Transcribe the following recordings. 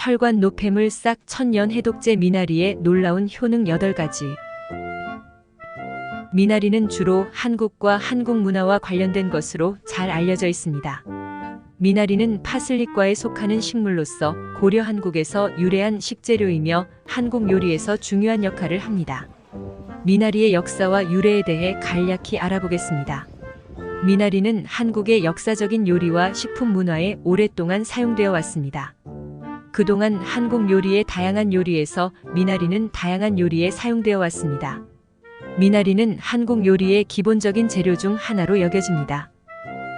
혈관 노폐물 싹 천연 해독제 미나리의 놀라운 효능 8가지. 미나리는 주로 한국과 한국 문화와 관련된 것으로 잘 알려져 있습니다. 미나리는 파슬리과에 속하는 식물로서 고려 한국에서 유래한 식재료이며 한국 요리에서 중요한 역할을 합니다. 미나리의 역사와 유래에 대해 간략히 알아보겠습니다. 미나리는 한국의 역사적인 요리와 식품 문화에 오랫동안 사용되어 왔습니다. 그동안 한국 요리의 다양한 요리에서 미나리는 다양한 요리에 사용되어 왔습니다. 미나리는 한국 요리의 기본적인 재료 중 하나로 여겨집니다.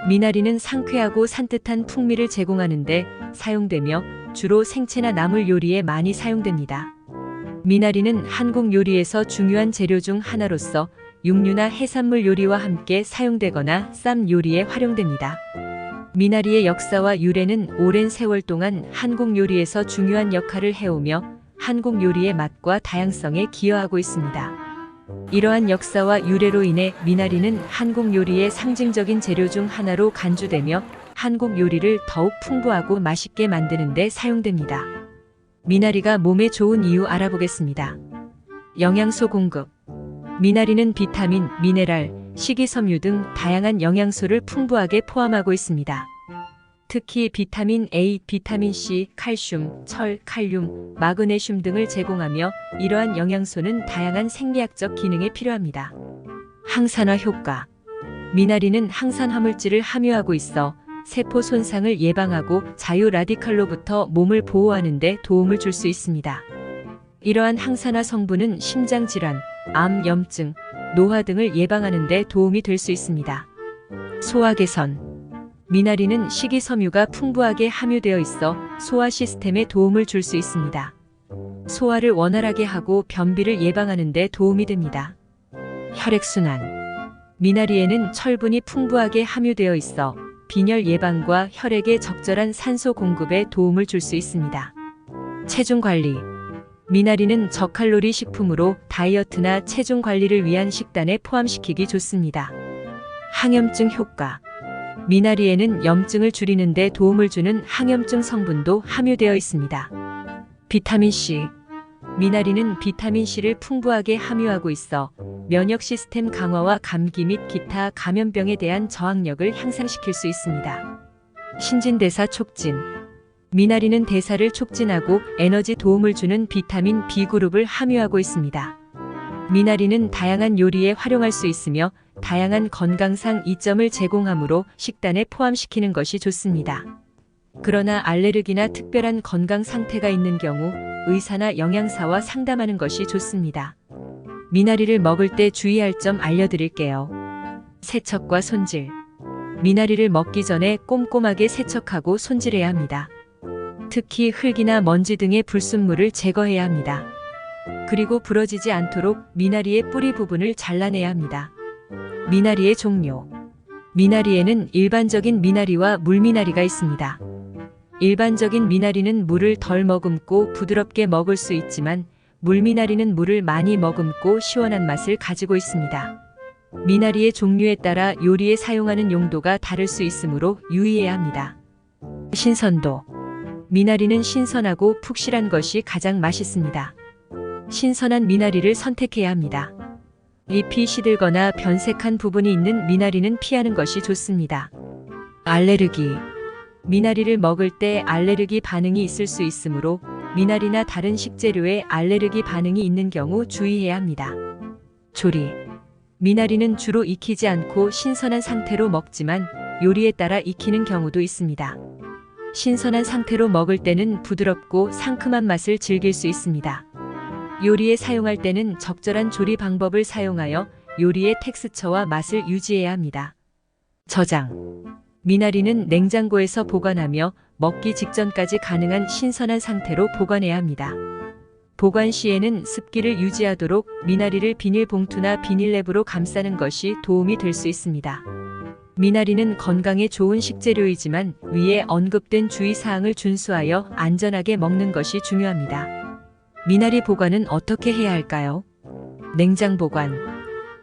미나리는 상쾌하고 산뜻한 풍미를 제공하는 데 사용되며 주로 생채나 나물 요리에 많이 사용됩니다. 미나리는 한국 요리에서 중요한 재료 중 하나로서 육류나 해산물 요리와 함께 사용되거나 쌈 요리에 활용됩니다. 미나리의 역사와 유래는 오랜 세월 동안 한국 요리에서 중요한 역할을 해오며 한국 요리의 맛과 다양성에 기여하고 있습니다. 이러한 역사와 유래로 인해 미나리는 한국 요리의 상징적인 재료 중 하나로 간주되며 한국 요리를 더욱 풍부하고 맛있게 만드는 데 사용됩니다. 미나리가 몸에 좋은 이유 알아보겠습니다. 영양소 공급. 미나리는 비타민, 미네랄, 식이섬유 등 다양한 영양소를 풍부하게 포함하고 있습니다. 특히 비타민 A, 비타민 C, 칼슘, 철, 칼륨, 마그네슘 등을 제공하며 이러한 영양소는 다양한 생리학적 기능에 필요합니다. 항산화 효과. 미나리는 항산 화물질을 함유하고 있어 세포 손상을 예방하고 자유 라디칼로부터 몸을 보호하는 데 도움을 줄 수 있습니다. 이러한 항산화 성분은 심장 질환, 암, 염증, 노화 등을 예방하는 데 도움이 될 수 있습니다. 소화 개선. 미나리는 식이섬유가 풍부하게 함유되어 있어 소화 시스템에 도움을 줄 수 있습니다. 소화를 원활하게 하고 변비를 예방하는 데 도움이 됩니다. 혈액순환. 미나리에는 철분이 풍부하게 함유되어 있어 빈혈 예방과 혈액에 적절한 산소 공급에 도움을 줄 수 있습니다. 체중 관리. 미나리는 저칼로리 식품으로 다이어트나 체중 관리를 위한 식단에 포함시키기 좋습니다. 항염증 효과. 미나리에는 염증을 줄이는 데 도움을 주는 항염증 성분도 함유되어 있습니다. 비타민C. 미나리는 비타민C를 풍부하게 함유하고 있어 면역 시스템 강화와 감기 및 기타 감염병에 대한 저항력을 향상시킬 수 있습니다. 신진대사 촉진. 미나리는 대사를 촉진하고 에너지 도움을 주는 비타민 B그룹을 함유하고 있습니다. 미나리는 다양한 요리에 활용할 수 있으며 다양한 건강상 이점을 제공하므로 식단에 포함시키는 것이 좋습니다. 그러나 알레르기나 특별한 건강 상태가 있는 경우 의사나 영양사와 상담하는 것이 좋습니다. 미나리를 먹을 때 주의할 점 알려드릴게요. 세척과 손질. 미나리를 먹기 전에 꼼꼼하게 세척하고 손질해야 합니다. 특히 흙이나 먼지 등의 불순물을 제거해야 합니다. 그리고 부러지지 않도록 미나리의 뿌리 부분을 잘라내야 합니다. 미나리의 종류. 미나리에는 일반적인 미나리와 물미나리가 있습니다. 일반적인 미나리는 물을 덜 머금고 부드럽게 먹을 수 있지만 물미나리는 물을 많이 머금고 시원한 맛을 가지고 있습니다. 미나리의 종류에 따라 요리에 사용하는 용도가 다를 수 있으므로 유의해야 합니다. 신선도. 미나리는 신선하고 푹실한 것이 가장 맛있습니다. 신선한 미나리를 선택해야 합니다. 잎이 시들거나 변색한 부분이 있는 미나리는 피하는 것이 좋습니다. 알레르기. 미나리를 먹을 때 알레르기 반응이 있을 수 있으므로 미나리나 다른 식재료에 알레르기 반응이 있는 경우 주의해야 합니다. 조리. 미나리는 주로 익히지 않고 신선한 상태로 먹지만 요리에 따라 익히는 경우도 있습니다. 신선한 상태로 먹을 때는 부드럽고 상큼한 맛을 즐길 수 있습니다. 요리에 사용할 때는 적절한 조리 방법을 사용하여 요리의 텍스처와 맛을 유지해야 합니다. 저장. 미나리는 냉장고에서 보관하며 먹기 직전까지 가능한 신선한 상태로 보관해야 합니다. 보관 시에는 습기를 유지하도록 미나리를 비닐봉투나 비닐랩으로 감싸는 것이 도움이 될 수 있습니다. 미나리는 건강에 좋은 식재료이지만 위에 언급된 주의사항을 준수하여 안전하게 먹는 것이 중요합니다. 미나리 보관은 어떻게 해야 할까요? 냉장 보관.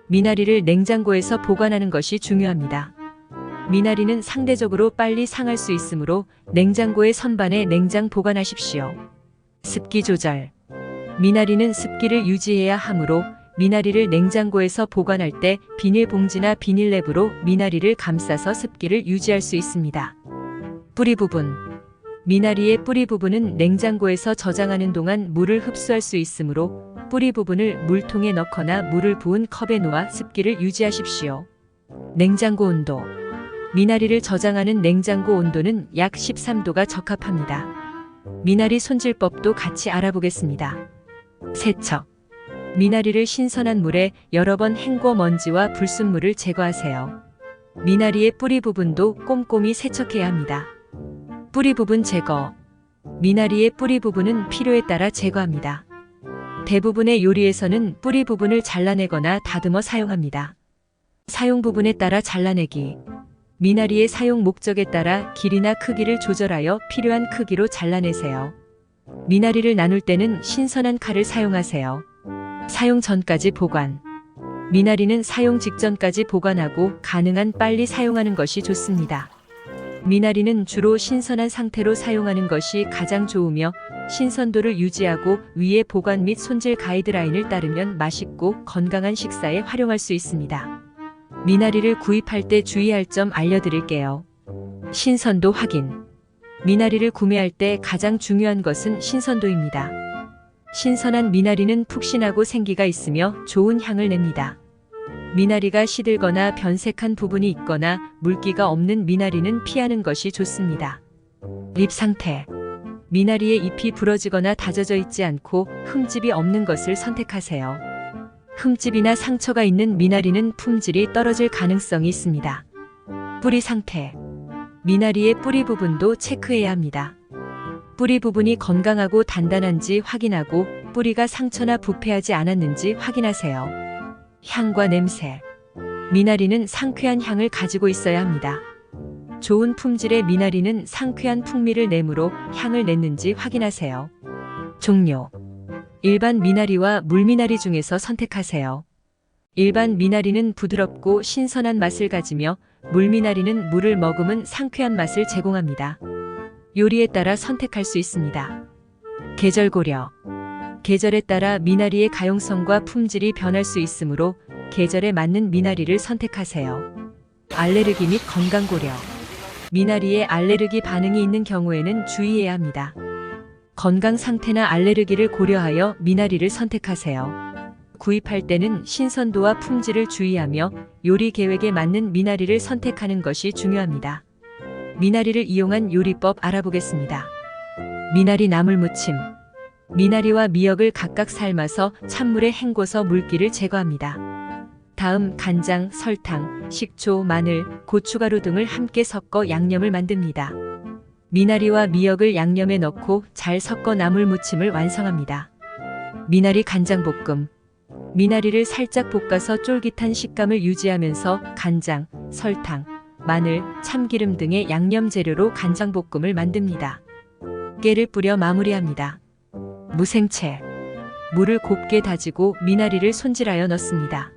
미나리를 냉장고에서 보관하는 것이 중요합니다. 미나리는 상대적으로 빨리 상할 수 있으므로 냉장고의 선반에 냉장 보관하십시오. 습기 조절. 미나리는 습기를 유지해야 하므로 미나리를 냉장고에서 보관할 때 비닐봉지나 비닐랩으로 미나리를 감싸서 습기를 유지할 수 있습니다. 뿌리 부분. 미나리의 뿌리 부분은 냉장고에서 저장하는 동안 물을 흡수할 수 있으므로 뿌리 부분을 물통에 넣거나 물을 부은 컵에 놓아 습기를 유지하십시오. 냉장고 온도. 미나리를 저장하는 냉장고 온도는 약 13도가 적합합니다. 미나리 손질법도 같이 알아보겠습니다. 세척. 미나리를 신선한 물에 여러 번 헹궈 먼지와 불순물을 제거하세요. 미나리의 뿌리 부분도 꼼꼼히 세척해야 합니다. 뿌리 부분 제거. 미나리의 뿌리 부분은 필요에 따라 제거합니다. 대부분의 요리에서는 뿌리 부분을 잘라내거나 다듬어 사용합니다. 사용 부분에 따라 잘라내기. 미나리의 사용 목적에 따라 길이나 크기를 조절하여 필요한 크기로 잘라내세요. 미나리를 나눌 때는 신선한 칼을 사용하세요. 사용 전까지 보관. 미나리는 사용 직전까지 보관하고 가능한 빨리 사용하는 것이 좋습니다. 미나리는 주로 신선한 상태로 사용하는 것이 가장 좋으며 신선도를 유지하고 위의 보관 및 손질 가이드라인을 따르면 맛있고 건강한 식사에 활용할 수 있습니다. 미나리를 구입할 때 주의할 점 알려드릴게요. 신선도 확인. 미나리를 구매할 때 가장 중요한 것은 신선도입니다. 신선한 미나리는 푹신하고 생기가 있으며 좋은 향을 냅니다. 미나리가 시들거나 변색한 부분이 있거나 물기가 없는 미나리는 피하는 것이 좋습니다. 잎 상태. 미나리의 잎이 부러지거나 다져져 있지 않고 흠집이 없는 것을 선택하세요. 흠집이나 상처가 있는 미나리는 품질이 떨어질 가능성이 있습니다. 뿌리 상태. 미나리의 뿌리 부분도 체크해야 합니다. 뿌리 부분이 건강하고 단단한지 확인하고 뿌리가 상처나 부패하지 않았는지 확인하세요. 향과 냄새. 미나리는 상쾌한 향을 가지고 있어야 합니다. 좋은 품질의 미나리는 상쾌한 풍미를 내므로 향을 냈는지 확인하세요. 종류. 일반 미나리와 물미나리 중에서 선택하세요. 일반 미나리는 부드럽고 신선한 맛을 가지며 물미나리는 물을 머금은 상쾌한 맛을 제공합니다. 요리에 따라 선택할 수 있습니다. 계절 고려. 계절에 따라 미나리의 가용성과 품질이 변할 수 있으므로 계절에 맞는 미나리를 선택하세요. 알레르기 및 건강 고려. 미나리에 알레르기 반응이 있는 경우에는 주의해야 합니다. 건강 상태나 알레르기를 고려하여 미나리를 선택하세요. 구입할 때는 신선도와 품질을 주의하며 요리 계획에 맞는 미나리를 선택하는 것이 중요합니다. 미나리를 이용한 요리법 알아보겠습니다. 미나리 나물무침. 미나리와 미역을 각각 삶아서 찬물에 헹궈서 물기를 제거합니다. 다음 간장, 설탕, 식초, 마늘, 고춧가루 등을 함께 섞어 양념을 만듭니다. 미나리와 미역을 양념에 넣고 잘 섞어 나물무침을 완성합니다. 미나리 간장볶음. 미나리를 살짝 볶아서 쫄깃한 식감을 유지하면서 간장, 설탕, 마늘, 참기름 등의 양념 재료로 간장볶음을 만듭니다. 깨를 뿌려 마무리합니다. 무생채. 물을 곱게 다지고 미나리를 손질하여 넣습니다.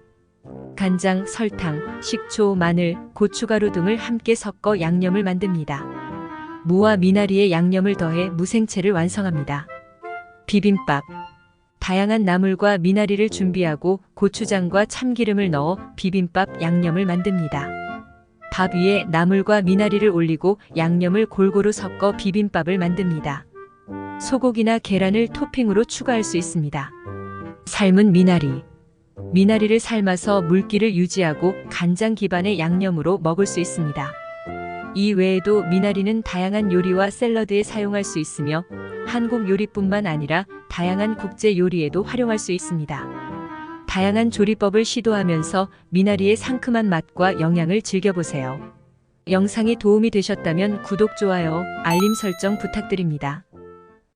간장, 설탕, 식초, 마늘, 고춧가루 등을 함께 섞어 양념을 만듭니다. 무와 미나리의 양념을 더해 무생채를 완성합니다. 비빔밥. 다양한 나물과 미나리를 준비하고 고추장과 참기름을 넣어 비빔밥 양념을 만듭니다. 밥 위에 나물과 미나리를 올리고 양념을 골고루 섞어 비빔밥을 만듭니다. 소고기나 계란을 토핑으로 추가할 수 있습니다. 삶은 미나리. 미나리를 삶아서 물기를 유지하고 간장 기반의 양념으로 먹을 수 있습니다. 이 외에도 미나리는 다양한 요리와 샐러드에 사용할 수 있으며 한국 요리뿐만 아니라 다양한 국제 요리에도 활용할 수 있습니다. 다양한 조리법을 시도하면서 미나리의 상큼한 맛과 영양을 즐겨보세요. 영상이 도움이 되셨다면 구독, 좋아요, 알림 설정 부탁드립니다.